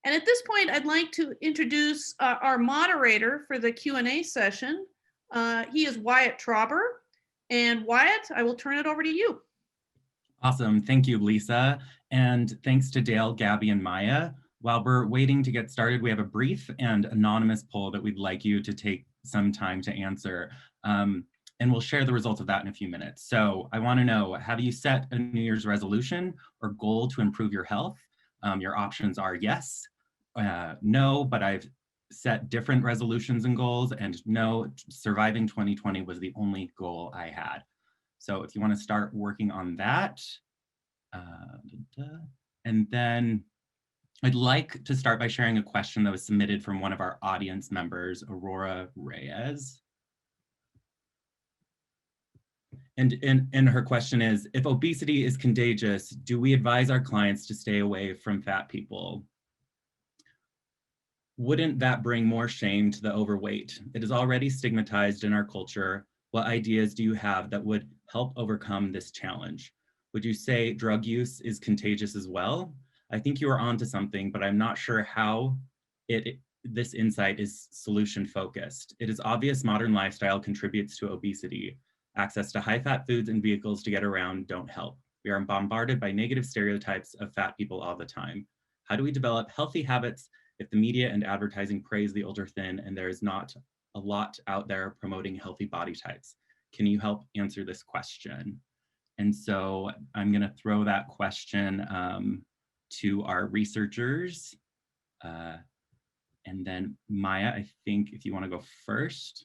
And at this point, I'd like to introduce our moderator for the Q&A session. He is Wyatt Trauber. And Wyatt, I will turn it over to you. Awesome. Thank you, Lisa. And thanks to Dale, Gabby, and Maya. While we're waiting to get started, we have a brief and anonymous poll that we'd like you to take some time to answer. And we'll share the results of that in a few minutes. So I want to know, have you set a New Year's resolution or goal to improve your health? Your options are yes, no, but I've set different resolutions and goals, and no, surviving 2020 was the only goal I had. So if you want to start working on that, and then I'd like to start by sharing a question that was submitted from one of our audience members, Aurora Reyes. And her question is, if obesity is contagious, do we advise our clients to stay away from fat people? Wouldn't that bring more shame to the overweight? It is already stigmatized in our culture. What ideas do you have that would help overcome this challenge? Would you say drug use is contagious as well? I think you are onto something, but I'm not sure how this insight is solution focused. It is obvious modern lifestyle contributes to obesity. Access to high-fat foods and vehicles to get around don't help. We are bombarded by negative stereotypes of fat people all the time. How do we develop healthy habits if the media and advertising praise the ultra thin and there is not a lot out there promoting healthy body types? Can you help answer this question? And so I'm gonna throw that question to our researchers. And then Maya, I think if you wanna go first,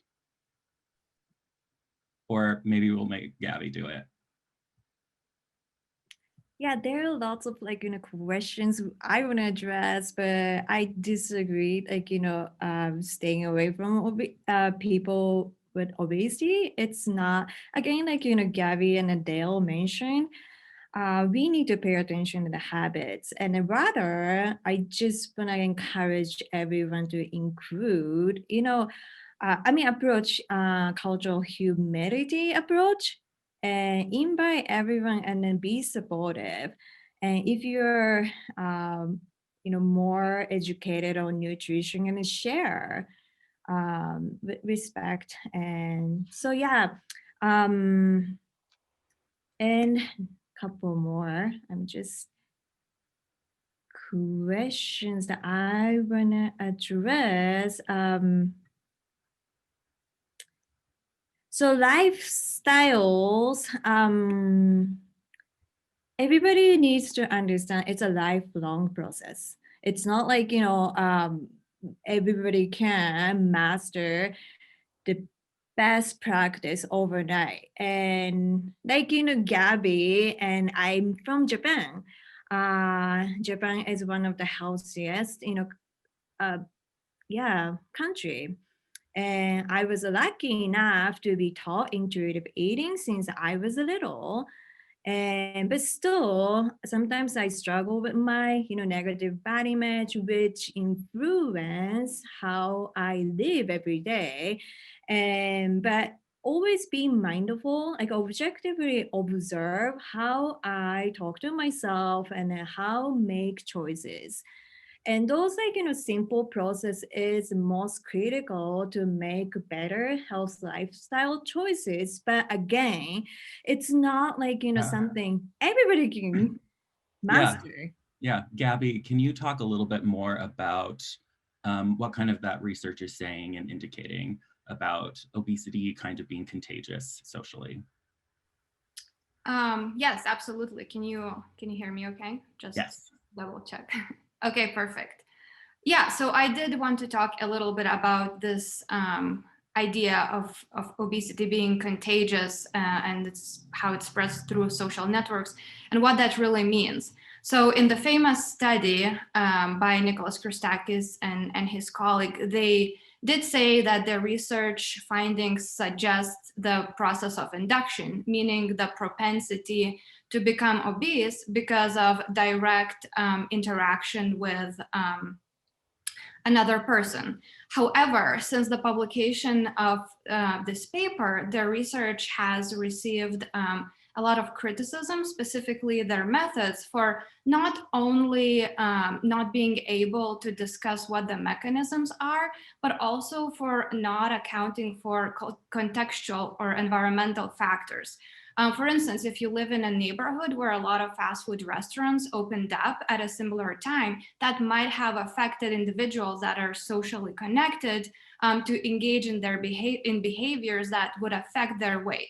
or maybe we'll make Gabby do it. Yeah, there are lots of questions I want to address, but I disagree. Staying away from people with obesity, it's not, again, Gabby and Adele mentioned, we need to pay attention to the habits. And rather, I just want to encourage everyone to include, approach cultural humility approach, and invite everyone and then be supportive. And if you're, more educated on nutrition, and share with respect. And so, yeah. And a couple more. I'm just questions that I want to address. So lifestyles, everybody needs to understand it's a lifelong process. It's not like, everybody can master the best practice overnight. And Gabby, and I'm from Japan. Japan is one of the healthiest, country. And I was lucky enough to be taught intuitive eating since I was little. But still, sometimes I struggle with my, negative body image, which influence how I live every day. But always be mindful, objectively observe how I talk to myself and how make choices. And those simple process is most critical to make better health lifestyle choices. But again, it's not something everybody can master. Yeah, Gabby, can you talk a little bit more about what kind of that research is saying and indicating about obesity kind of being contagious socially? Yes, absolutely. Can you hear me okay? Just yes. Double check. Okay, perfect. Yeah, so I did want to talk a little bit about this idea of obesity being contagious and how it spreads through social networks and what that really means. So in the famous study by Nicholas Christakis and his colleague, they did say that their research findings suggest the process of induction, meaning the propensity to become obese because of direct interaction with another person. However, since the publication of this paper, their research has received a lot of criticism, specifically their methods, for not only not being able to discuss what the mechanisms are, but also for not accounting for contextual or environmental factors. For instance, if you live in a neighborhood where a lot of fast food restaurants opened up at a similar time, that might have affected individuals that are socially connected to engage in their behaviors that would affect their weight.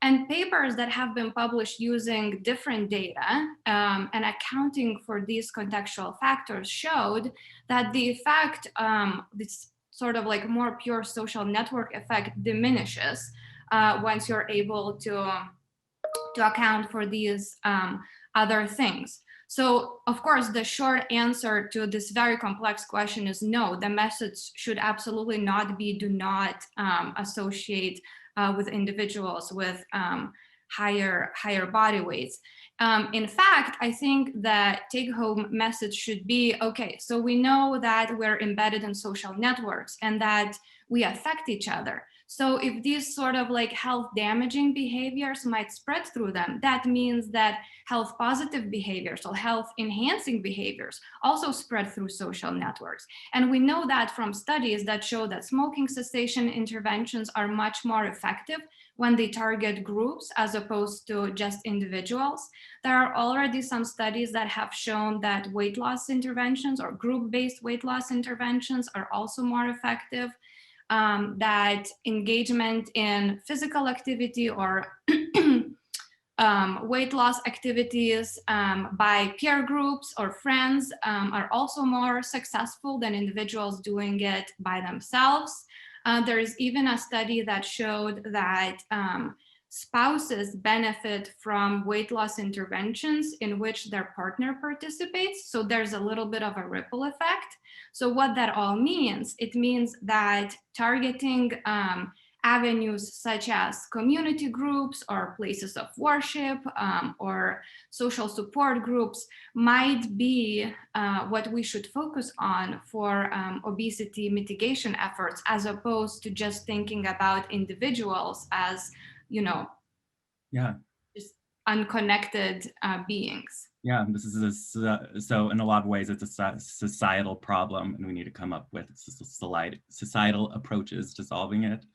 And papers that have been published using different data and accounting for these contextual factors showed that the effect, this sort of like more pure social network effect, diminishes once you're able to account for these other things. So of course, the short answer to this very complex question is no, the message should absolutely not be do not associate with individuals with higher body weights. In fact, I think that take-home message should be, okay, so we know that we're embedded in social networks and that we affect each other. So if these sort of like health damaging behaviors might spread through them, that means that health positive behaviors or health enhancing behaviors also spread through social networks. And we know that from studies that show that smoking cessation interventions are much more effective when they target groups as opposed to just individuals. There are already some studies that have shown that weight loss interventions or group-based weight loss interventions are also more effective. That engagement in physical activity or weight loss activities by peer groups or friends are also more successful than individuals doing it by themselves. There is even a study that showed that spouses benefit from weight loss interventions in which their partner participates. So there's a little bit of a ripple effect. So what that all means, it means that targeting avenues such as community groups or places of worship or social support groups might be what we should focus on for obesity mitigation efforts, as opposed to just thinking about individuals as, you know, just unconnected beings. Yeah, this is so in a lot of ways it's a societal problem, and we need to come up with societal approaches to solving it.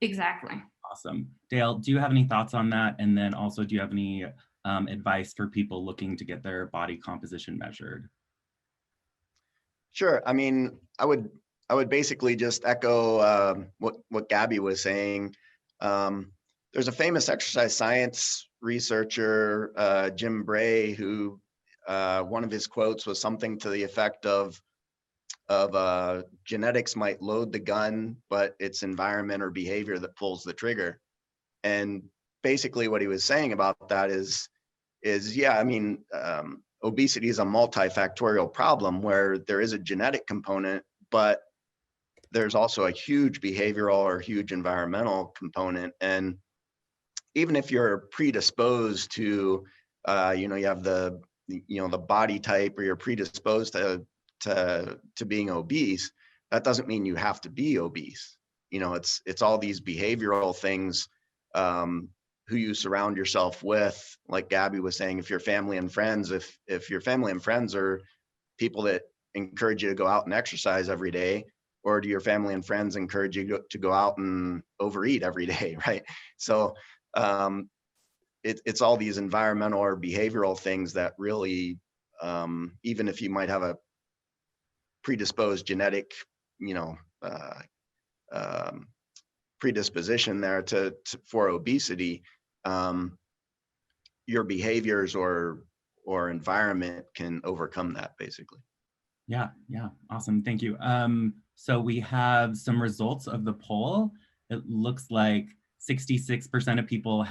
Exactly. Awesome. Dale, do you have any thoughts on that? And then also, do you have any advice for people looking to get their body composition measured? Sure. I mean, I would basically just echo what Gabby was saying. There's a famous exercise science researcher, Jim Bray, who one of his quotes was something to the effect of genetics might load the gun, but it's environment or behavior that pulls the trigger. And basically what he was saying about that is yeah, I mean, obesity is a multifactorial problem where there is a genetic component, but there's also a huge behavioral or huge environmental component. And even if you're predisposed to, you have the body type, or you're predisposed to being obese, that doesn't mean you have to be obese. It's all these behavioral things, who you surround yourself with. Like Gabby was saying, if your family and friends, if your family and friends are people that encourage you to go out and exercise every day, or do your family and friends encourage you to go out and overeat every day, right? So it's all these environmental or behavioral things that really, even if you might have a predisposed genetic, predisposition there for obesity, your behaviors or environment can overcome that, basically. Yeah, awesome, thank you. So we have some results of the poll. It looks like 66% of people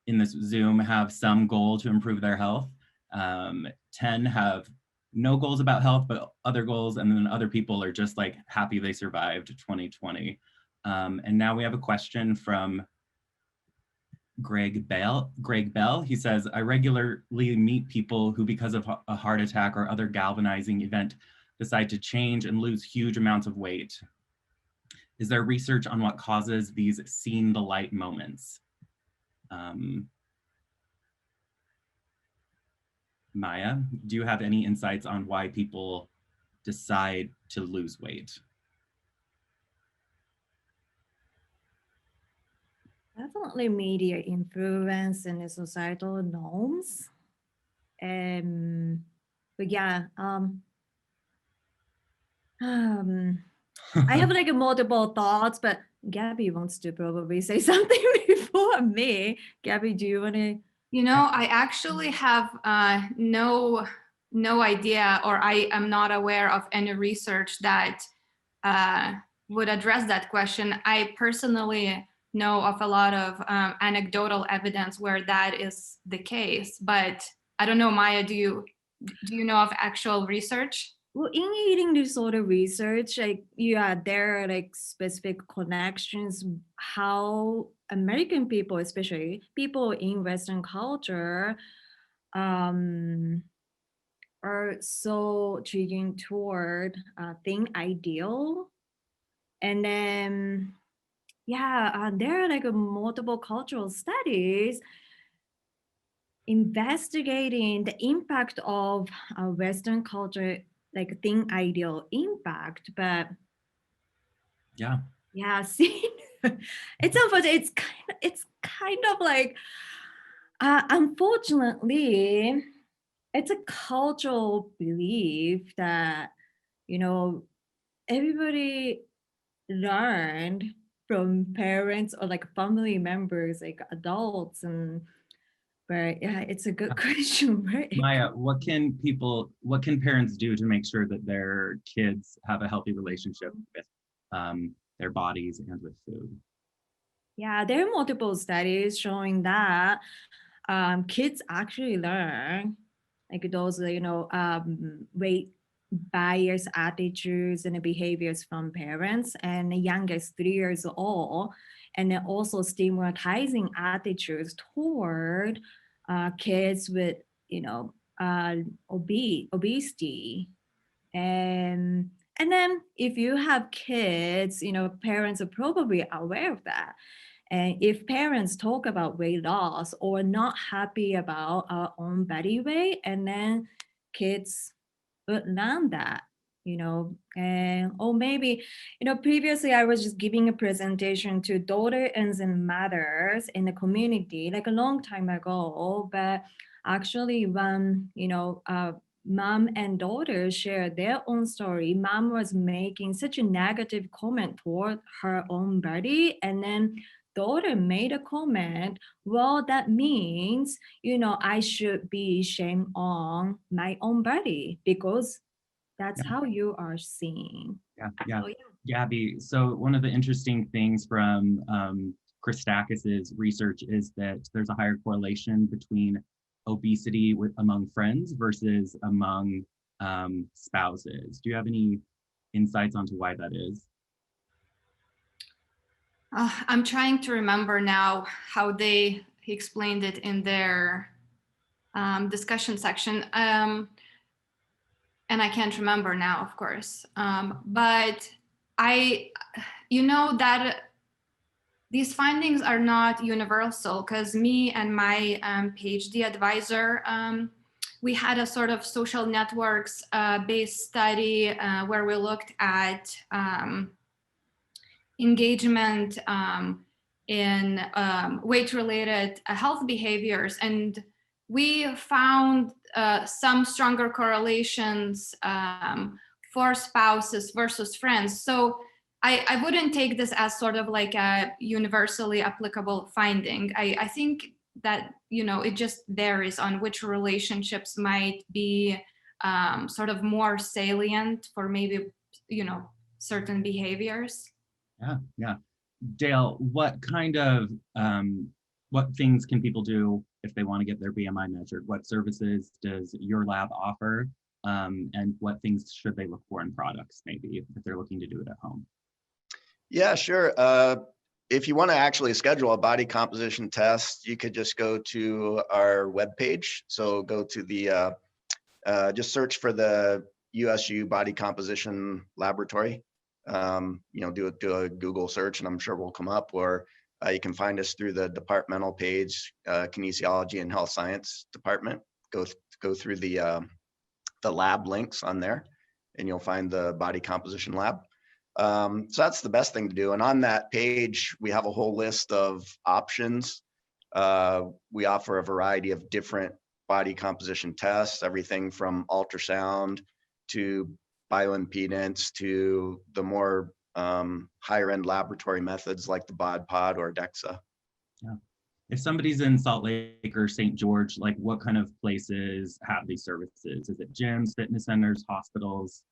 in this Zoom have some goal to improve their health. 10 have no goals about health, but other goals, and then other people are just like happy they survived 2020. And now we have a question from Greg Bell. He says, I regularly meet people who, because of a heart attack or other galvanizing event, decide to change and lose huge amounts of weight. Is there research on what causes these seen the light moments? Maya, do you have any insights on why people decide to lose weight? Definitely media influence and the societal norms. But yeah, I have like multiple thoughts, but Gabby wants to probably say something before me. Gabby, do you want to? You know, I actually have no idea, or I am not aware of any research that would address that question. I personally know of a lot of anecdotal evidence where that is the case, but I don't know, Maya, do you know of actual research? Well, in eating disorder research, like there are like specific connections how American people, especially people in Western culture, are so driven toward thin ideal, and then there are like multiple cultural studies investigating the impact of Western culture, like thin ideal impact. But see, it's unfortunate. It's kind of like, unfortunately, it's a cultural belief that, everybody learned from parents or like family members, like adults, but yeah, it's a good question, right? Maya, what can parents do to make sure that their kids have a healthy relationship with their bodies and with food? Yeah, there are multiple studies showing that kids actually learn like those, weight bias attitudes and behaviors from parents, and the youngest 3 years old, and then also stigmatizing attitudes toward kids with, obesity. And then if you have kids, parents are probably aware of that. And if parents talk about weight loss or not happy about our own body weight, and then kids would learn that, and or maybe, previously I was just giving a presentation to daughters and mothers in the community like a long time ago, but actually when, mom and daughter shared their own story, mom was making such a negative comment toward her own body, and then daughter made a comment, well, that means, I should be ashamed on my own body because that's how you are seeing. Yeah. Gabby, so one of the interesting things from Christakis's research is that there's a higher correlation between obesity among friends versus among spouses. Do you have any insights onto why that is? I'm trying to remember now how they explained it in their discussion section. And I can't remember now, of course. But that these findings are not universal, because me and my PhD advisor, we had a sort of social networks based study where we looked at engagement in weight-related health behaviors, and we found some stronger correlations for spouses versus friends. So I wouldn't take this as sort of like a universally applicable finding. I think that, it just varies on which relationships might be sort of more salient for maybe, certain behaviors. Yeah. Dale, what kind of, what things can people do if they want to get their BMI measured? What services does your lab offer? And what things should they look for in products, maybe, if they're looking to do it at home? Yeah, sure. If you want to actually schedule a body composition test, you could just go to our webpage. So go to the, just search for the USU Body Composition Laboratory. Do a Google search and I'm sure we'll come up, or you can find us through the departmental page, Kinesiology and Health Science Department. Go go through the lab links on there, and you'll find the body composition lab. So that's the best thing to do. And on that page, we have a whole list of options. We offer a variety of different body composition tests, everything from ultrasound to bioimpedance to the more higher end laboratory methods like the BOD pod or DEXA. Yeah. If somebody's in Salt Lake or St. George, like what kind of places have these services? Is it gyms, fitness centers, hospitals?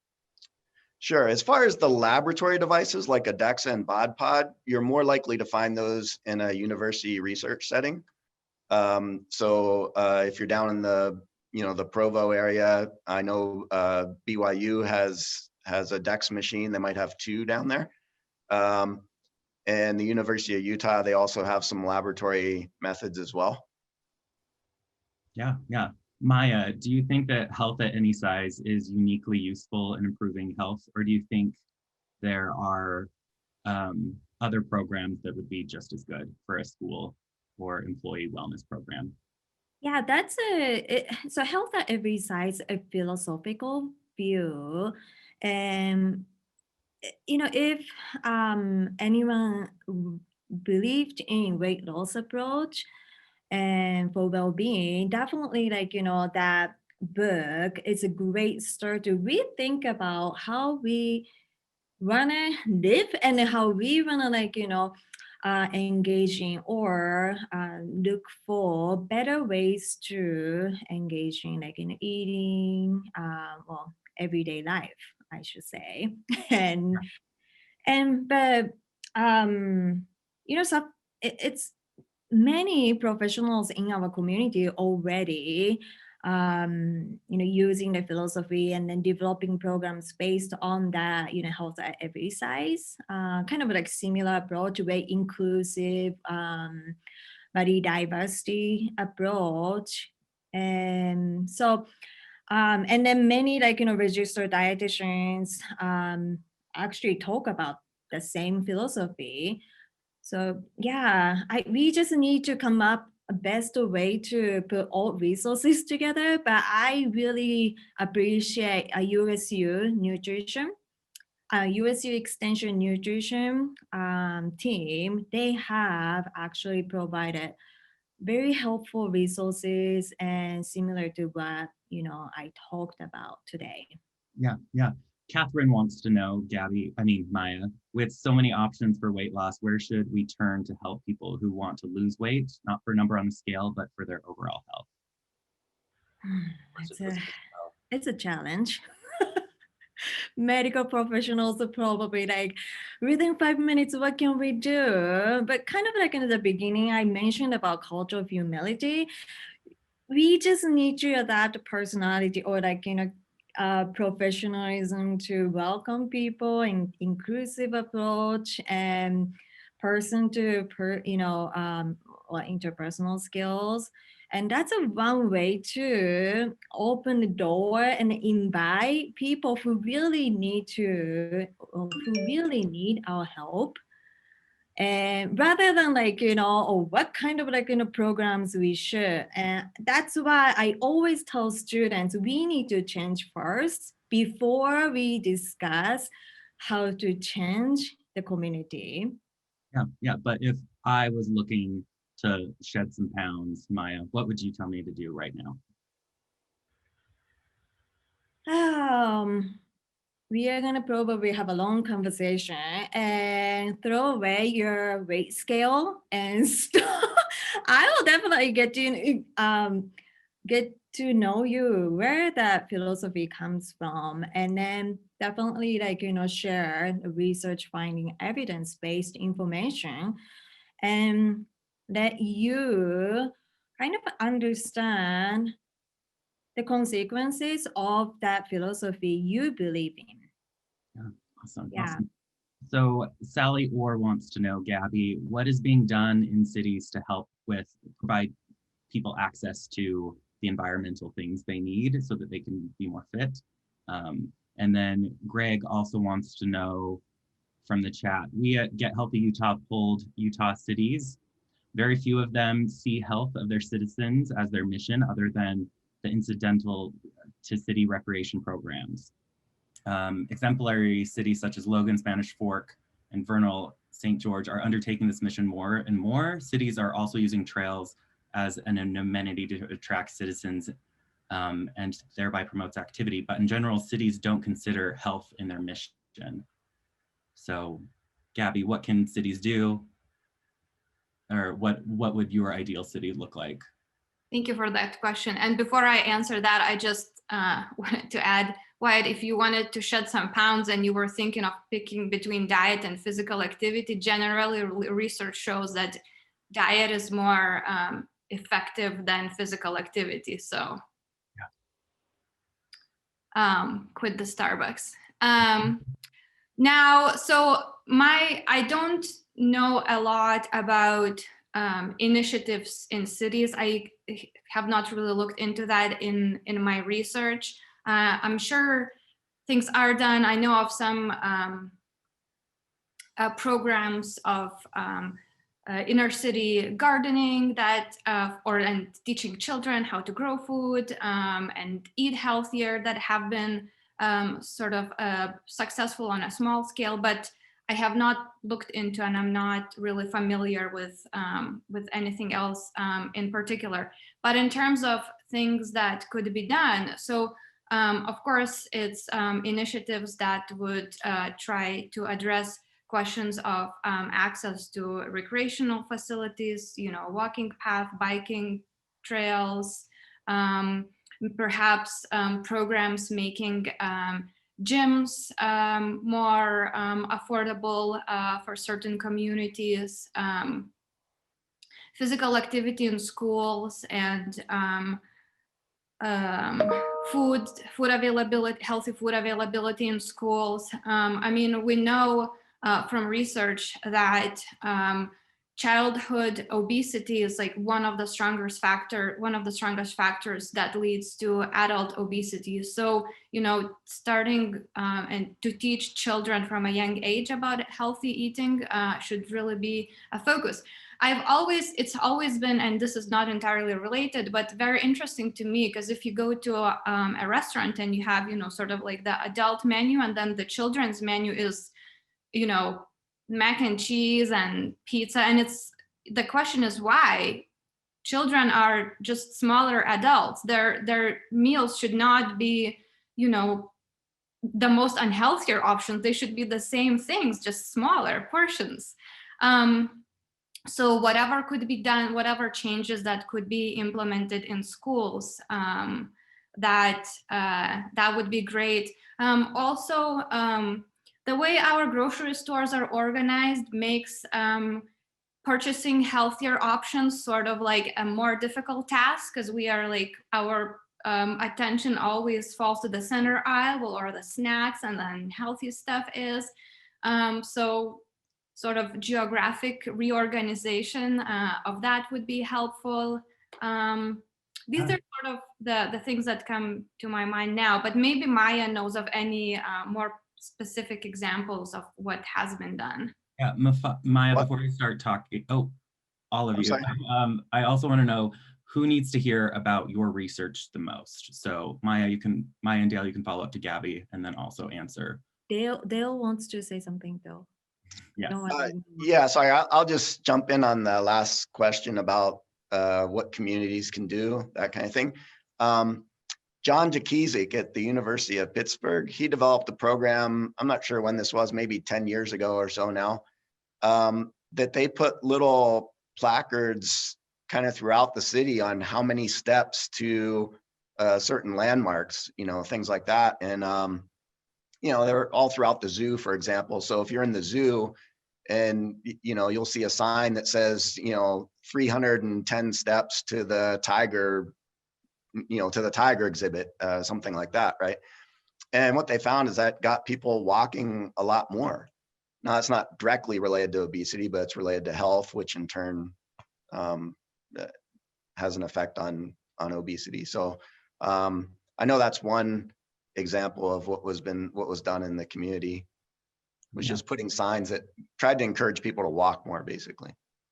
Sure. As far as the laboratory devices like a DEXA and BOD pod, you're more likely to find those in a university research setting. So if you're down in the the Provo area, I know BYU has a DEXA machine. They might have two down there. And the University of Utah, they also have some laboratory methods as well. Yeah. Maya, do you think that health at any size is uniquely useful in improving health, or do you think there are other programs that would be just as good for a school or employee wellness program? Yeah, so health at every size, a philosophical view. And if anyone believed in weight loss approach and for well-being, definitely that book is a great start to rethink about how we wanna live and how we wanna engage in or look for better ways to engage in in eating, everyday life, I should say. But so it's many professionals in our community already using the philosophy and then developing programs based on that health at every size, kind of like similar approach, very inclusive, body diversity approach. And so and then many registered dietitians actually talk about the same philosophy. So yeah, we just need to come up a best way to put all resources together. But I really appreciate USU Nutrition, USU Extension Nutrition team. They have actually provided very helpful resources and similar to what I talked about today. Yeah. Catherine wants to know, Maya, with so many options for weight loss, where should we turn to help people who want to lose weight, not for a number on the scale, but for their overall health? It's a challenge. Medical professionals are probably within 5 minutes, what can we do? But kind of in the beginning, I mentioned about culture of humility. We just need to adapt personality or professionalism to welcome people in inclusive approach and person to interpersonal skills. And that's one way to open the door and invite people who really need our help. And rather than what kind of programs we should. And that's why I always tell students we need to change first before we discuss how to change the community. Yeah. But if I was looking to shed some pounds, Maya, what would you tell me to do right now? We are gonna probably have a long conversation and throw away your weight scale and stuff. I will definitely get to know you, where that philosophy comes from, and then definitely share research finding evidence-based information and let you kind of understand the consequences of that philosophy you believe in. Yeah, awesome. Yeah. Awesome. So Sally Orr wants to know, Gabby, what is being done in cities to help provide people access to the environmental things they need so that they can be more fit? And then Greg also wants to know from the chat, we at Get Healthy Utah polled Utah cities. Very few of them see health of their citizens as their mission other than the incidental to city recreation programs. Exemplary cities such as Logan, Spanish Fork, and Vernal St. George are undertaking this mission more and more. Cities are also using trails as an amenity to attract citizens and thereby promotes activity. But in general, cities don't consider health in their mission. So, Gabby, what can cities do? Or what would your ideal city look like? Thank you for that question. And before I answer that, I just wanted to add, Wyatt, if you wanted to shed some pounds and you were thinking of picking between diet and physical activity, generally research shows that diet is more effective than physical activity. So quit the Starbucks. Now, so I don't know a lot about initiatives in cities. I have not really looked into that in my research. I'm sure things are done. I know of some programs of inner city gardening that, and teaching children how to grow food and eat healthier that have been sort of successful on a small scale, but I have not looked into, and I'm not really familiar with anything else in particular. But in terms of things that could be done, so of course, it's initiatives that would try to address questions of access to recreational facilities, walking path, biking trails, perhaps programs making gyms more affordable for certain communities, physical activity in schools, and food availability, healthy food availability in schools. I mean, we know from research that childhood obesity is like one of the strongest factors that leads to adult obesity. So, starting and to teach children from a young age about healthy eating should really be a focus. It's always been, and this is not entirely related, but very interesting to me, because if you go to a restaurant and you have, sort of like the adult menu, and then the children's menu is, mac and cheese and pizza. And the question is why? Children are just smaller adults. Their meals should not be, the most unhealthier options. They should be the same things, just smaller portions. So whatever could be done, whatever changes that could be implemented in schools, that would be great. Also, the way our grocery stores are organized makes purchasing healthier options sort of like a more difficult task, because we are like, our attention always falls to the center aisle or the snacks, and then healthy stuff is. So sort of geographic reorganization of that would be helpful. These are sort of the things that come to my mind now, but maybe Maya knows of any more specific examples of what has been done. Yeah, Maya, before you start talking, all of you, I also want to know who needs to hear about your research the most. So Maya and Dale, you can follow up to Gabby and then also answer. Dale wants to say something though. Yeah, sorry, I'll just jump in on the last question about what communities can do, that kind of thing. John Jakizik at the University of Pittsburgh, he developed a program, I'm not sure when this was, maybe 10 years ago or so now, that they put little placards kind of throughout the city on how many steps to certain landmarks, things like that. And, they're all throughout the zoo, for example. So if you're in the zoo and, you'll see a sign that says, 310 steps to the tiger, to the tiger exhibit, something like that, right? And what they found is that got people walking a lot more. Now, it's not directly related to obesity, but it's related to health, which in turn has an effect on obesity. So I know that's one example of what was done in the community, was just putting signs that tried to encourage people to walk more, basically.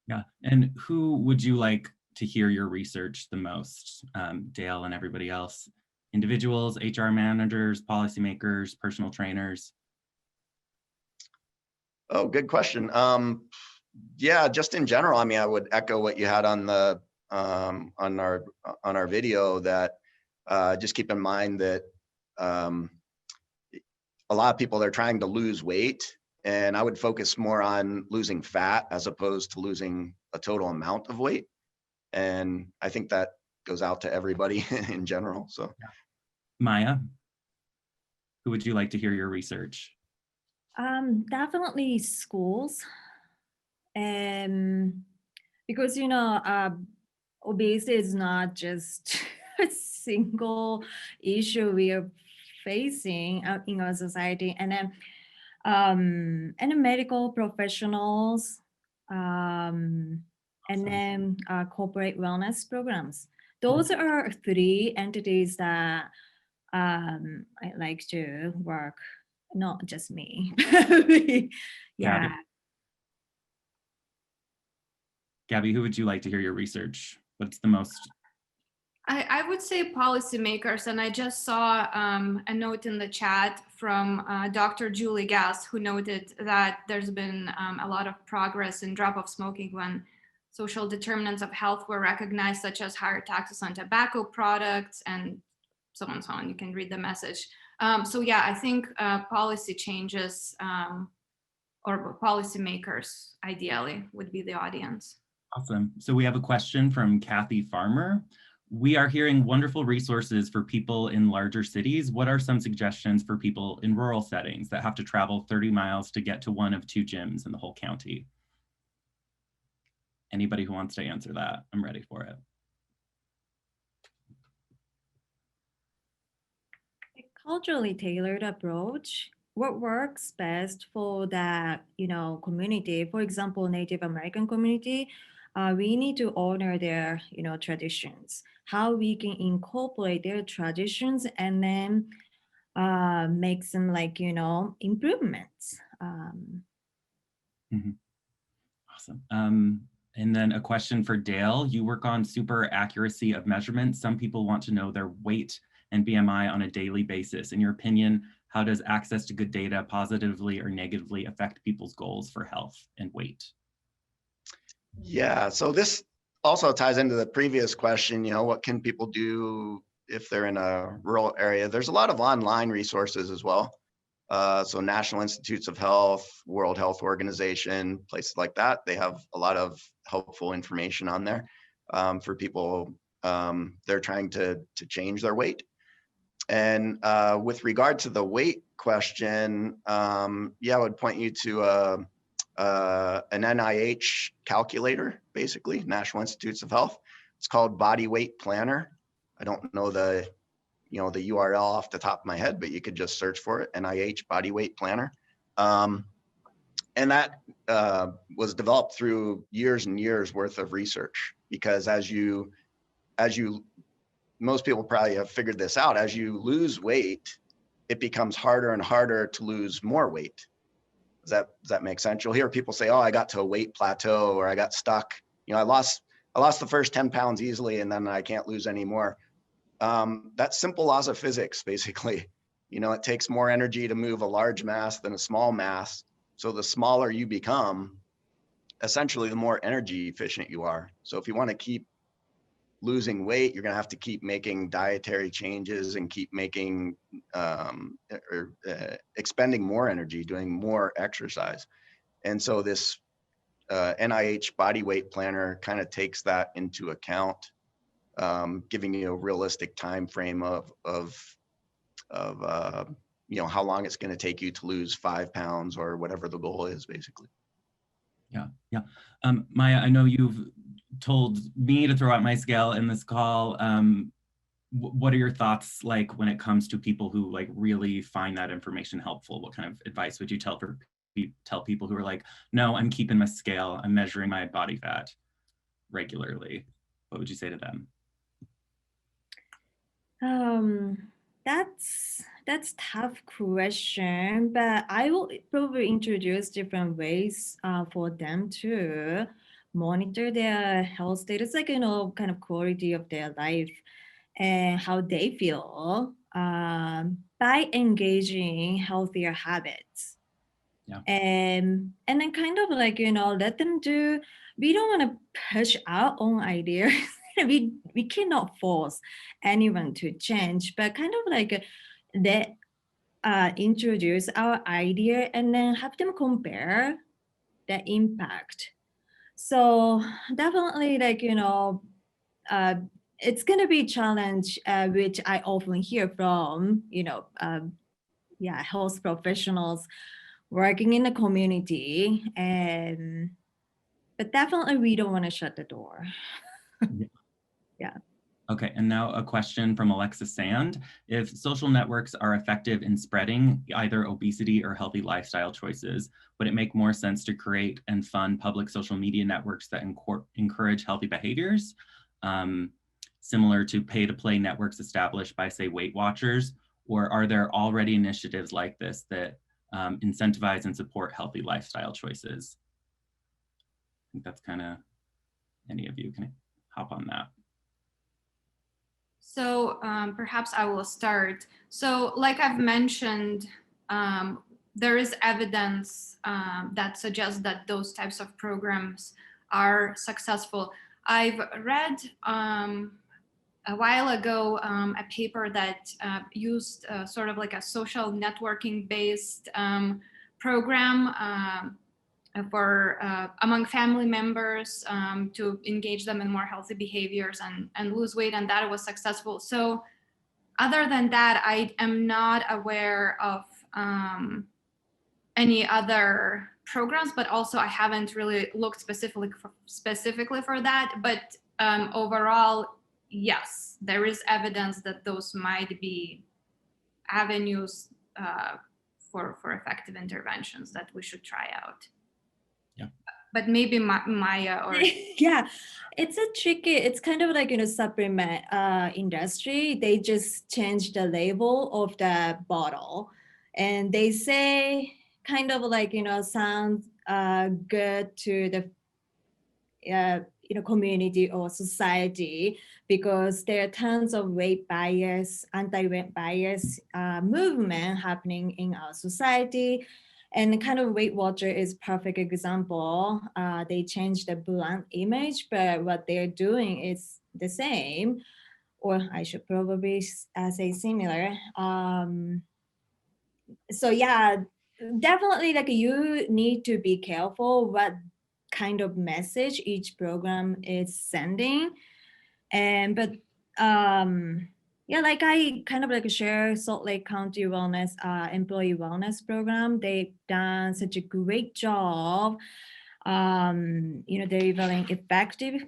Yeah, and who would you like to hear your research the most? Dale and everybody else, individuals, HR managers, policymakers, personal trainers? Oh, good question. Yeah, just in general, I mean, I would echo what you had on the on our video, that just keep in mind that a lot of people, they're trying to lose weight, and I would focus more on losing fat as opposed to losing a total amount of weight. And I think that goes out to everybody in general. So Maya, who would you like to hear your research? Definitely schools. Because, obesity is not just a single issue we are facing in our society. And then medical professionals, and then corporate wellness programs. Those are three entities that I like to work, not just me. Yeah. Gabby, who would you like to hear your research? What's the most? I would say policymakers, and I just saw a note in the chat from Dr. Julie Gass, who noted that there's been a lot of progress in drop-off smoking when social determinants of health were recognized, such as higher taxes on tobacco products and so on and so on. You can read the message. So yeah, I think policy changes or policymakers ideally would be the audience. Awesome. So we have a question from Kathy Farmer. We are hearing wonderful resources for people in larger cities. What are some suggestions for people in rural settings that have to travel 30 miles to get to one of 2 gyms in the whole county? Anybody who wants to answer that, I'm ready for it. A culturally tailored approach. What works best for that, community? For example, Native American community, we need to honor their, traditions. How we can incorporate their traditions and then make some improvements. Awesome. And then a question for Dale. You work on super accuracy of measurements. Some people want to know their weight and BMI on a daily basis. In your opinion, how does access to good data positively or negatively affect people's goals for health and weight? yeah, so this also ties into the previous question, what can people do if they're in a rural area? There's a lot of online resources as well. So National Institutes of Health, World Health Organization, places like that, they have a lot of helpful information on there for people. They're trying to change their weight. And with regard to the weight question, yeah, I would point you to an NIH calculator, basically, National Institutes of Health. It's called Body Weight Planner. I don't know the URL off the top of my head, but you could just search for it, NIH Body Weight Planner. And that was developed through years and years worth of research, because as you, most people probably have figured this out, as you lose weight, it becomes harder and harder to lose more weight. Does that make sense? You'll hear people say, oh, I got to a weight plateau, or I got stuck. I lost the first 10 pounds easily, and then I can't lose any more. That's simple laws of physics, basically. It takes more energy to move a large mass than a small mass. So the smaller you become, essentially, the more energy efficient you are. So if you want to keep losing weight, you're going to have to keep making dietary changes and keep making expending more energy, doing more exercise. And so this NIH Body Weight Planner kind of takes that into account, giving you a realistic time frame of how long it's going to take you to lose 5 pounds or whatever the goal is, basically. Yeah. Maya, I know you've told me to throw out my scale in this call. What are your thoughts like when it comes to people who like really find that information helpful? What kind of advice would you tell people who are like, no, I'm keeping my scale, I'm measuring my body fat regularly? What would you say to them? That's tough question, but I will probably introduce different ways for them too. monitor their health status, like, kind of quality of their life and how they feel by engaging healthier habits. Yeah. And then kind of like, let them do, we don't want to push our own ideas. we cannot force anyone to change, but kind of like let introduce our idea and then have them compare the impact. So definitely like, it's going to be a challenge, which I often hear from, health professionals working in the community. But definitely we don't want to shut the door. Yeah. Okay, and now a question from Alexa Sand. If social networks are effective in spreading either obesity or healthy lifestyle choices, would it make more sense to create and fund public social media networks that encourage healthy behaviors, similar to pay-to-play networks established by, say, Weight Watchers? Or are there already initiatives like this that incentivize and support healthy lifestyle choices? I think that's kind of, any of you can hop on that. So perhaps I will start. So like I've mentioned, there is evidence that suggests that those types of programs are successful. I've read a while ago a paper that used sort of like a social networking based program for among family members to engage them in more healthy behaviors and lose weight, and that was successful. So other than that, I am not aware of any other programs, but also I haven't really looked specifically for that. But overall, yes, there is evidence that those might be avenues for effective interventions that we should try out. But maybe Maya or yeah, it's kind of like, supplement industry. They just changed the label of the bottle and they say kind of like, sounds good to the community or society, because there are tons of weight bias, anti-weight bias movement happening in our society. And kind of Weight Watcher is perfect example. They changed the brand image, but what they're doing is the same, or I should probably say similar. So yeah, definitely like you need to be careful what kind of message each program is sending. But yeah, like I kind of like share Salt Lake County Wellness Employee Wellness Program. They've done such a great job delivering effective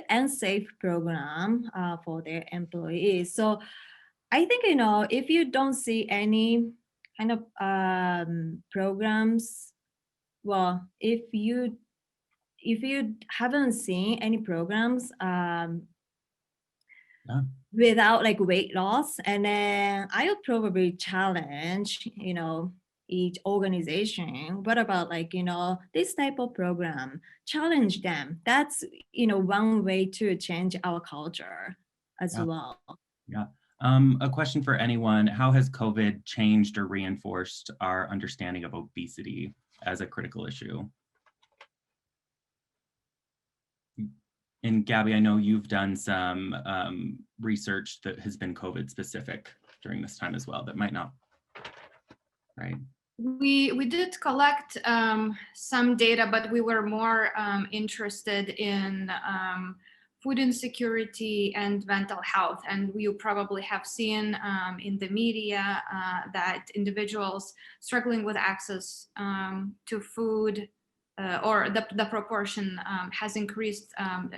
and safe program for their employees. So I think, if you don't see any kind of programs, well, if you haven't seen any programs without like weight loss, and then I would probably challenge, each organization, what about like, this type of program, challenge them. That's, one way to change our culture as well. Yeah. A question for anyone: how has COVID changed or reinforced our understanding of obesity as a critical issue? And Gabby, I know you've done some research that has been COVID specific during this time as well, that might not, right? We did collect some data, but we were more interested in food insecurity and mental health. And you probably have seen in the media that individuals struggling with access to food or the proportion has increased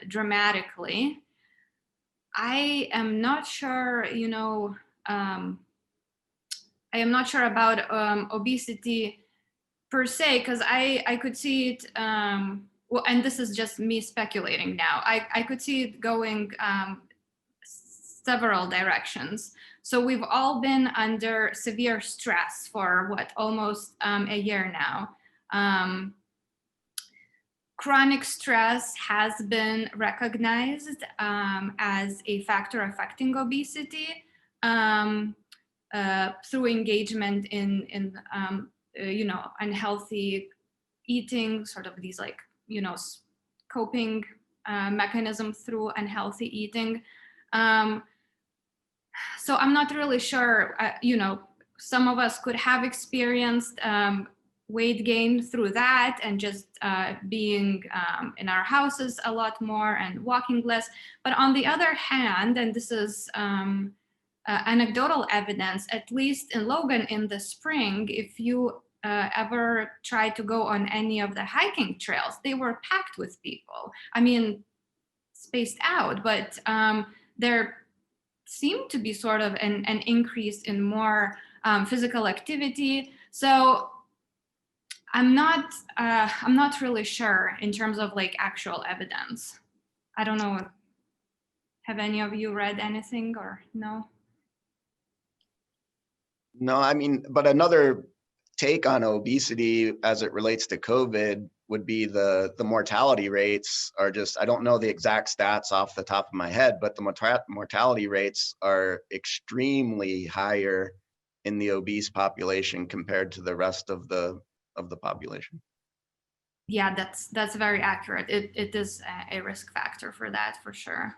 dramatically. I am not sure, I am not sure about obesity per se, because I could see it, well, and this is just me speculating now, I could see it going several directions. So we've all been under severe stress for almost a year now. chronic stress has been recognized as a factor affecting obesity through engagement in unhealthy eating, sort of these like, coping mechanism through unhealthy eating. So I'm not really sure, some of us could have experienced weight gain through that and just being in our houses a lot more and walking less. But on the other hand, and this is anecdotal evidence, at least in Logan in the spring, if you ever tried to go on any of the hiking trails, they were packed with people. I mean, spaced out, but there seemed to be sort of an increase in more physical activity. So I'm not really sure in terms of like actual evidence. I don't know. Have any of you read anything or no? No, I mean, but another take on obesity as it relates to COVID would be the mortality rates are just, I don't know the exact stats off the top of my head, but the mortality rates are extremely higher in the obese population compared to the rest of the population. Yeah, that's very accurate. It is a risk factor for that, for sure.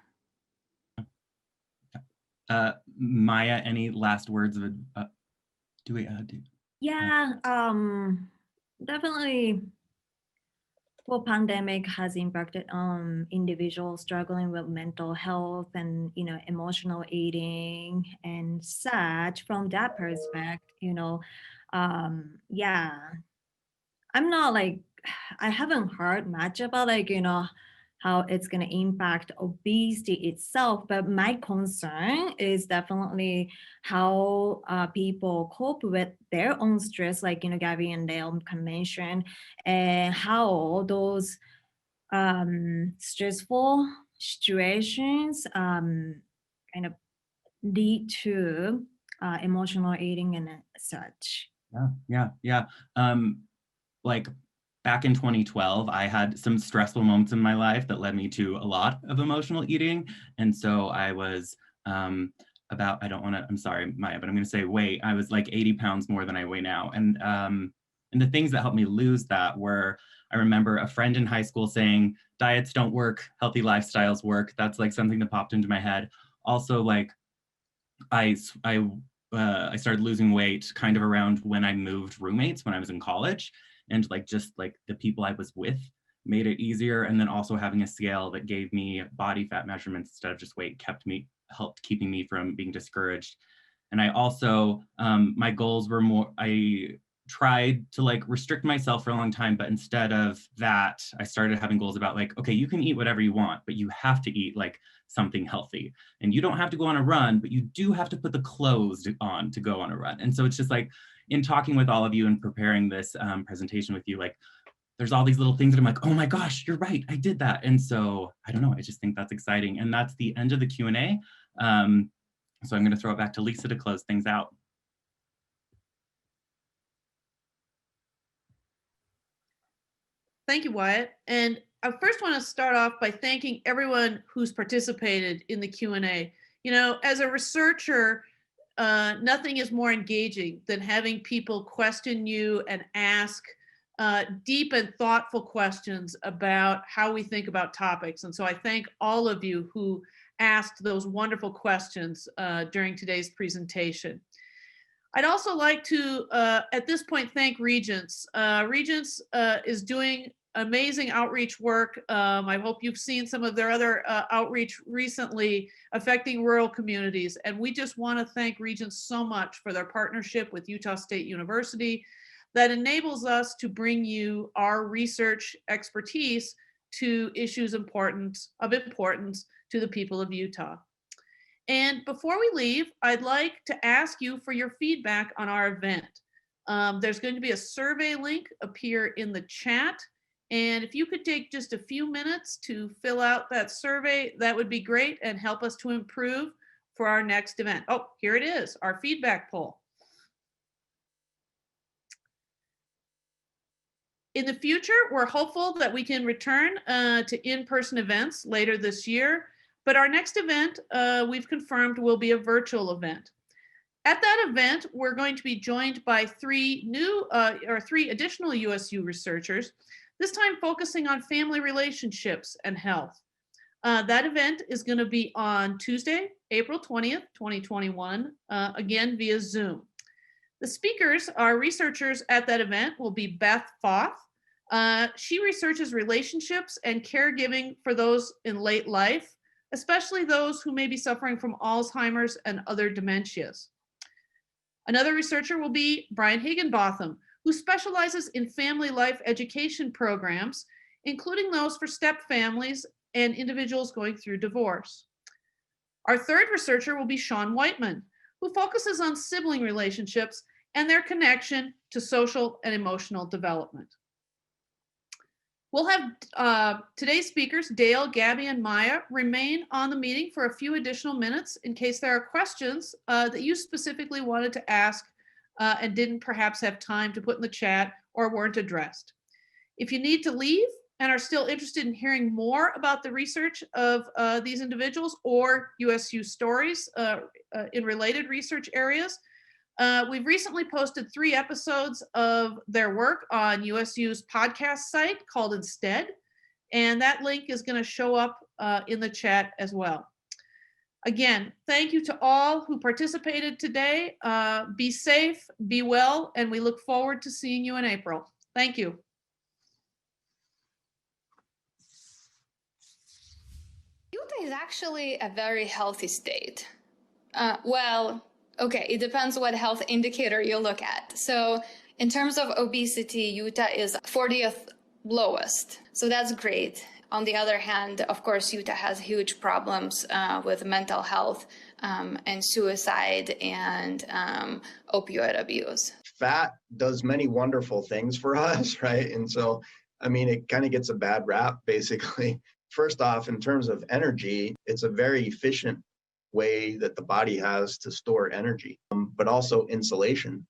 Maya, any last words of Yeah, definitely. Well, pandemic has impacted individuals struggling with mental health and emotional eating and such. From that perspective, yeah, I'm not like, I haven't heard much about like how it's going to impact obesity itself, but my concern is definitely how people cope with their own stress, like Gabby and Dale mentioned, and how those stressful situations kind of lead to emotional eating and such. Yeah. Like back in 2012, I had some stressful moments in my life that led me to a lot of emotional eating. And so I was I'm sorry, Maya, but I'm going to say weight. I was like 80 pounds more than I weigh now. And the things that helped me lose that were, I remember a friend in high school saying, diets don't work, healthy lifestyles work. That's like something that popped into my head. Also, like I started losing weight kind of around when I moved roommates when I was in college, and like just like the people I was with made it easier. And then also having a scale that gave me body fat measurements instead of just weight helped keeping me from being discouraged. And I also my goals were more, I tried to like restrict myself for a long time, but instead of that, I started having goals about like, okay, you can eat whatever you want, but you have to eat like something healthy. And you don't have to go on a run, but you do have to put the clothes on to go on a run. And so it's just like, in talking with all of you and preparing this presentation with you, like there's all these little things that I'm like, oh my gosh, you're right, I did that. And so I don't know, I just think that's exciting. And that's the end of the Q&A. So I'm going to throw it back to Lisa to close things out. Thank you, Wyatt. And I first want to start off by thanking everyone who's participated in the Q&A. As a researcher, nothing is more engaging than having people question you and ask deep and thoughtful questions about how we think about topics. And so I thank all of you who asked those wonderful questions during today's presentation. I'd also like to, at this point, thank Regents. Regents is doing amazing outreach work. I hope you've seen some of their other outreach recently affecting rural communities. And we just want to thank Regents so much for their partnership with Utah State University that enables us to bring you our research expertise to issues of importance to the people of Utah. And before we leave, I'd like to ask you for your feedback on our event. There's going to be a survey link appear in the chat. And if you could take just a few minutes to fill out that survey, that would be great and help us to improve for our next event. Oh, here it is, our feedback poll. In the future, we're hopeful that we can return to in-person events later this year, but our next event we've confirmed will be a virtual event. At that event, we're going to be joined by three additional USU researchers, this time focusing on family relationships and health. That event is going to be on Tuesday, April 20th, 2021, again via Zoom. The speakers, our researchers at that event, will be Beth Foth. She researches relationships and caregiving for those in late life, especially those who may be suffering from Alzheimer's and other dementias. Another researcher will be Brian Higginbotham, who specializes in family life education programs, including those for step families and individuals going through divorce. Our third researcher will be Sean Whiteman, who focuses on sibling relationships and their connection to social and emotional development. We'll have today's speakers, Dale, Gabby, and Maya, remain on the meeting for a few additional minutes in case there are questions that you specifically wanted to ask and didn't perhaps have time to put in the chat or weren't addressed. If you need to leave and are still interested in hearing more about the research of these individuals or USU stories in related research areas, we've recently posted 3 episodes of their work on USU's podcast site called Instead, and that link is going to show up in the chat as well. Again, thank you to all who participated today. Be safe, be well, and we look forward to seeing you in April. Thank you. Utah is actually a very healthy state. Well, okay, it depends what health indicator you look at. So in terms of obesity, Utah is 40th lowest. So that's great. On the other hand, of course, Utah has huge problems with mental health and suicide and opioid abuse. Fat does many wonderful things for us, right? And so, I mean, it kind of gets a bad rap, basically. First off, in terms of energy, it's a very efficient way that the body has to store energy, but also insulation.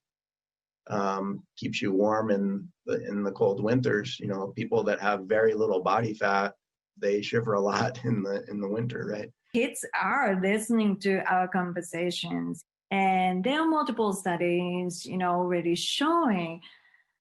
Keeps you warm in the cold winters. You know, people that have very little body fat, they shiver a lot in the winter, right? Kids are listening to our conversations, and there are multiple studies, already showing,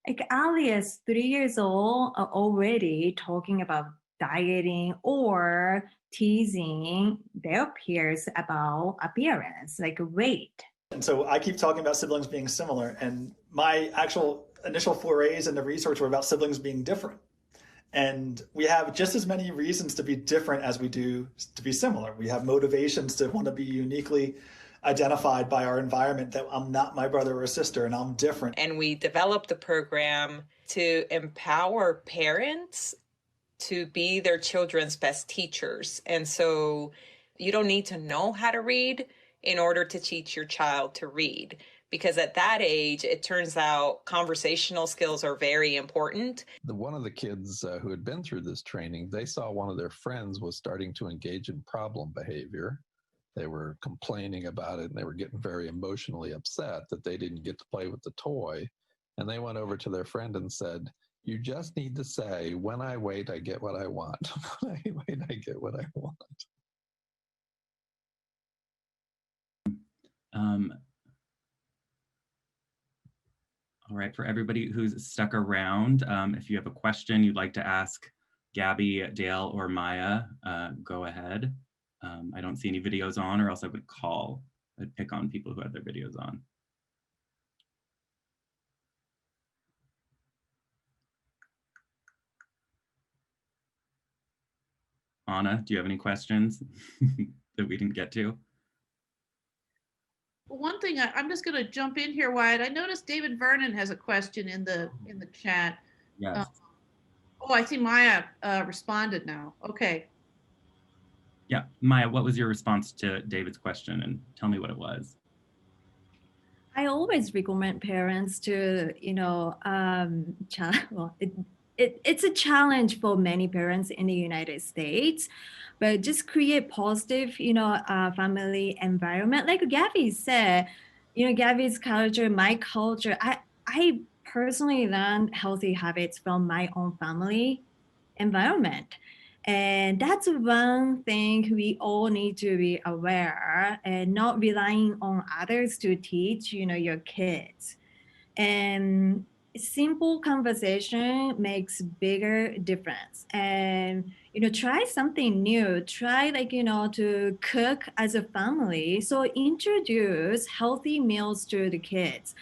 like early as 3 years old, are already talking about dieting or teasing their peers about appearance, like weight. And so I keep talking about siblings being similar, and my actual initial forays into research were about siblings being different. And we have just as many reasons to be different as we do to be similar. We have motivations to want to be uniquely identified by our environment, that I'm not my brother or sister and I'm different. And we developed the program to empower parents to be their children's best teachers. And so you don't need to know how to read in order to teach your child to read, because at that age, it turns out conversational skills are very important. One of the kids who had been through this training, they saw one of their friends was starting to engage in problem behavior. They were complaining about it, and they were getting very emotionally upset that they didn't get to play with the toy. And they went over to their friend and said, "You just need to say, when I wait, I get what I want. When I wait, I get what I want." All right, for everybody who's stuck around, if you have a question you'd like to ask Gabby, Dale, or Maya, go ahead. I don't see any videos on, or else I would call. I'd pick on people who had their videos on. Anna, do you have any questions that we didn't get to? One thing, I'm just going to jump in here, Wyatt. I noticed David Vernon has a question in the chat. Yes. Oh, I see Maya responded now. Okay. Yeah, Maya, what was your response to David's question, and tell me what it was? I always recommend parents to, it's a challenge for many parents in the United States, but just create positive, family environment. Like Gabby said, Gabby's culture, my culture, I personally learned healthy habits from my own family environment. And that's one thing we all need to be aware and not relying on others to teach, your kids. And simple conversation makes bigger difference. And try something new, try to cook as a family, so introduce healthy meals to the kids.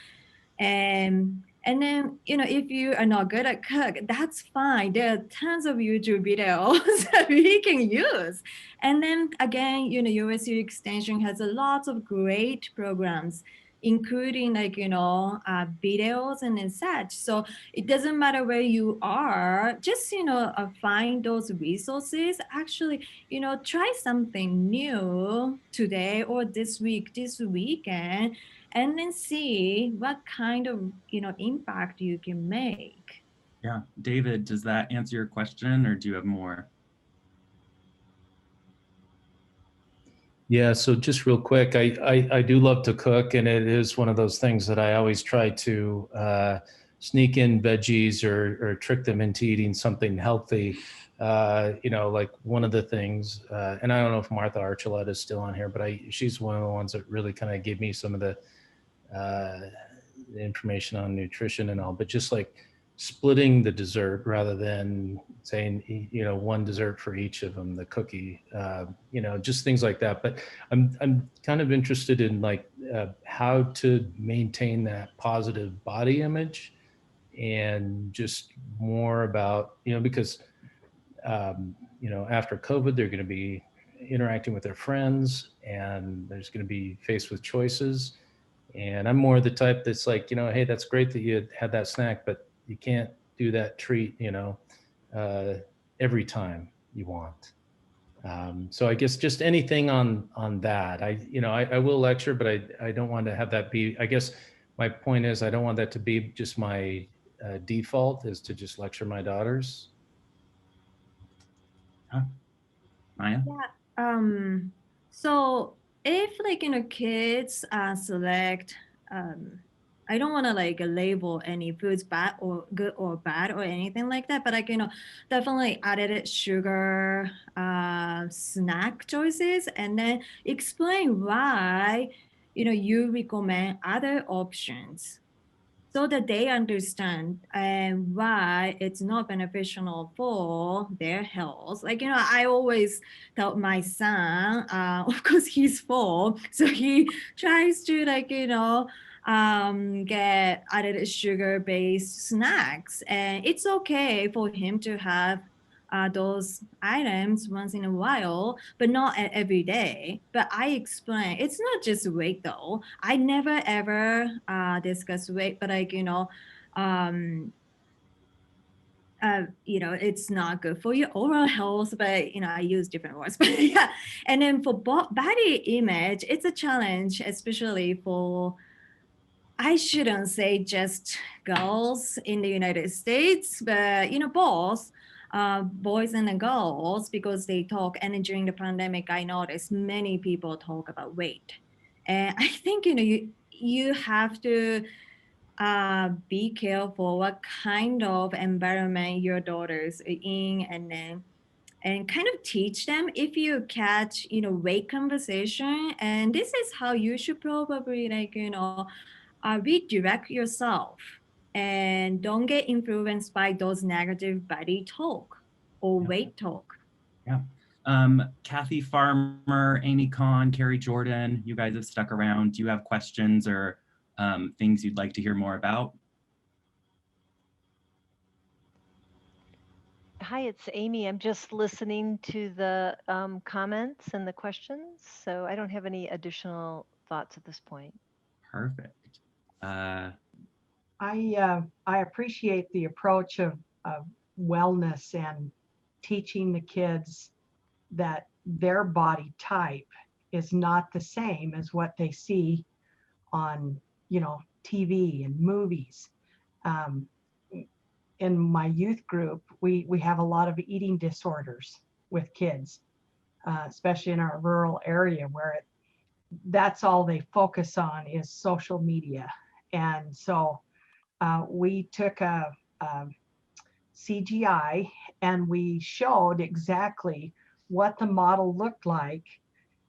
And then, if you are not good at cook, that's fine. There are tons of YouTube videos that we can use. And then again, USU Extension has a lot of great programs, including videos and such. So it doesn't matter where you are, just, find those resources. Actually, try something new today or this week, this weekend, and then see what kind of impact you can make. Yeah, David, does that answer your question, or do you have more? Yeah, so just real quick, I do love to cook, and it is one of those things that I always try to sneak in veggies or trick them into eating something healthy. Like one of the things, and I don't know if Martha Archuleta is still on here, but she's one of the ones that really kind of gave me some of the information on nutrition and all, but just like splitting the dessert rather than saying, one dessert for each of them, the cookie, just things like that. But I'm kind of interested in how to maintain that positive body image, and just more about, because, after COVID, they're going to be interacting with their friends, and there's going to be faced with choices. And I'm more the type that's like, hey, that's great that you had that snack, but you can't do that treat, every time you want. So I guess just anything on that. I will lecture, but I don't want to have that be, I guess my point is, I don't want that to be just my default, is to just lecture my daughters. Huh? Maya? Yeah. So if kids select, I don't want to label any foods bad or good or bad or anything like that, but definitely added sugar snack choices, and then explain why you recommend other options, so that they understand and why it's not beneficial for their health. I always tell my son, of course he's 4, so he tries to get added sugar-based snacks, and it's okay for him to have those items once in a while, but not every day. But I explain, it's not just weight though. I never ever discuss weight, but it's not good for your overall health, but I use different words. But yeah, and then for body image, it's a challenge, especially for, I shouldn't say just girls in the United States, but both boys and girls, because they talk. And during the pandemic, I noticed many people talk about weight, and I think you have to be careful what kind of environment your daughters are in, and kind of teach them. If you catch weight conversation, and this is how you should probably redirect yourself, and don't get influenced by those negative body talk or weight talk. Yeah. Kathy Farmer, Amy Kahn, Carrie Jordan, you guys have stuck around. Do you have questions or things you'd like to hear more about? Hi, it's Amy. I'm just listening to the comments and the questions, so I don't have any additional thoughts at this point. Perfect. I appreciate the approach of wellness and teaching the kids that their body type is not the same as what they see on, TV and movies. In my youth group, we have a lot of eating disorders with kids, especially in our rural area, where that's all they focus on is social media. And so we took a CGI and we showed exactly what the model looked like.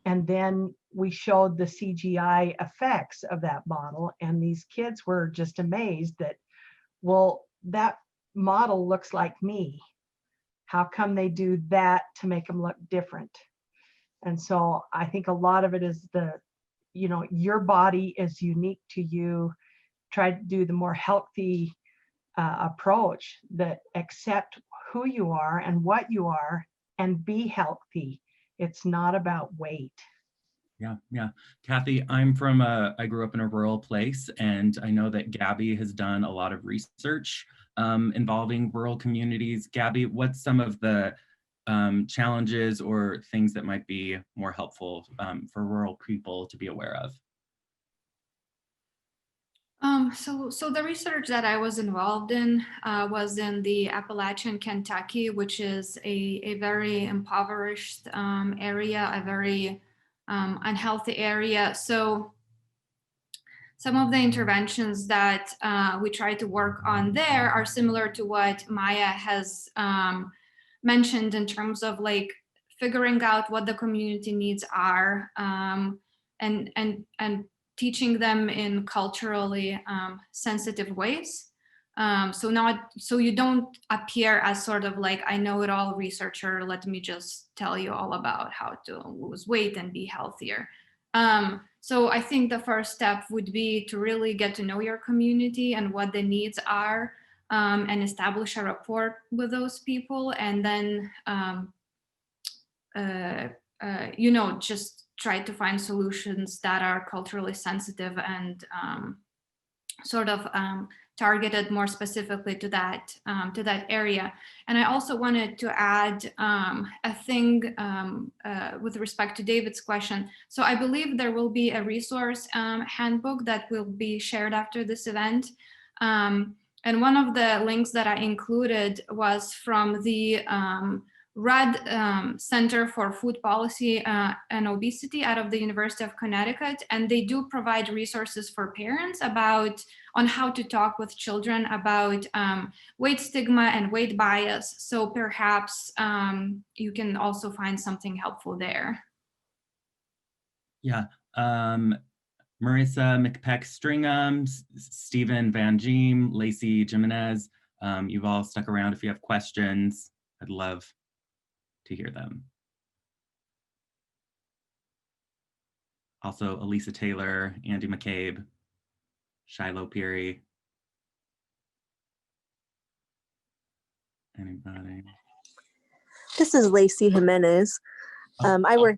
And then we showed the CGI effects of that model. And these kids were just amazed that, well, that model looks like me. How come they do that to make them look different? And so I think a lot of it is your body is unique to you. Try to do the more healthy approach that accept who you are and what you are and be healthy. It's not about weight. Yeah. Kathy, I grew up in a rural place, and I know that Gabby has done a lot of research involving rural communities. Gabby, what's some of the challenges or things that might be more helpful for rural people to be aware of? So the research that I was involved in was in the Appalachian Kentucky, which is a very impoverished area, a very unhealthy area. So some of the interventions that we try to work on there are similar to what Maya has mentioned in terms of like figuring out what the community needs are and teaching them in culturally sensitive ways. So you don't appear as sort of like, I know it all researcher, let me just tell you all about how to lose weight and be healthier. So I think the first step would be to really get to know your community and what the needs are, and establish a rapport with those people, and then just try to find solutions that are culturally sensitive and targeted more specifically to that area. And I also wanted to add a thing with respect to David's question. So I believe there will be a resource handbook that will be shared after this event. And one of the links that I included was from the Rudd Center for Food Policy and Obesity out of the University of Connecticut, and they do provide resources for parents on how to talk with children about weight stigma and weight bias. So perhaps you can also find something helpful there. Yeah. Marissa McPeck-Stringham, Stephen Van Jeem, Lacey Jimenez, you've all stuck around. If you have questions, I'd love to hear them. Also, Elisa Taylor, Andy McCabe, Shiloh Peary. Anybody? This is Lacey Jimenez. I work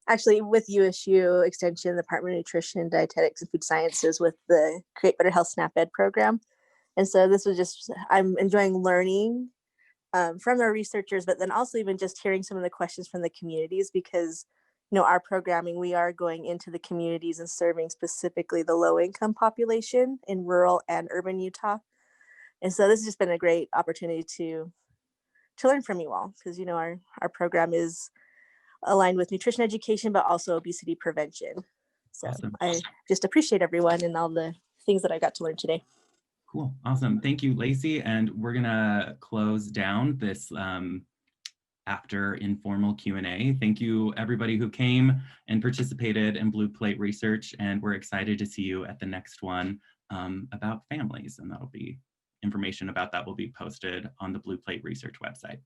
actually with USU Extension, the Department of Nutrition, Dietetics, and Food Sciences with the Create Better Health SNAP Ed program. And so this was just, I'm enjoying learning from our researchers, but then also even just hearing some of the questions from the communities, because our programming, we are going into the communities and serving specifically the low income population in rural and urban Utah. And so this has just been a great opportunity to learn from you all, because our program is aligned with nutrition education, but also obesity prevention. So awesome. I just appreciate everyone and all the things that I got to learn today. Cool. Awesome. Thank you, Lacey. And we're going to close down this after informal Q&A. Thank you, everybody who came and participated in Blue Plate Research. And we're excited to see you at the next one about families. And that'll be information about that will be posted on the Blue Plate Research website.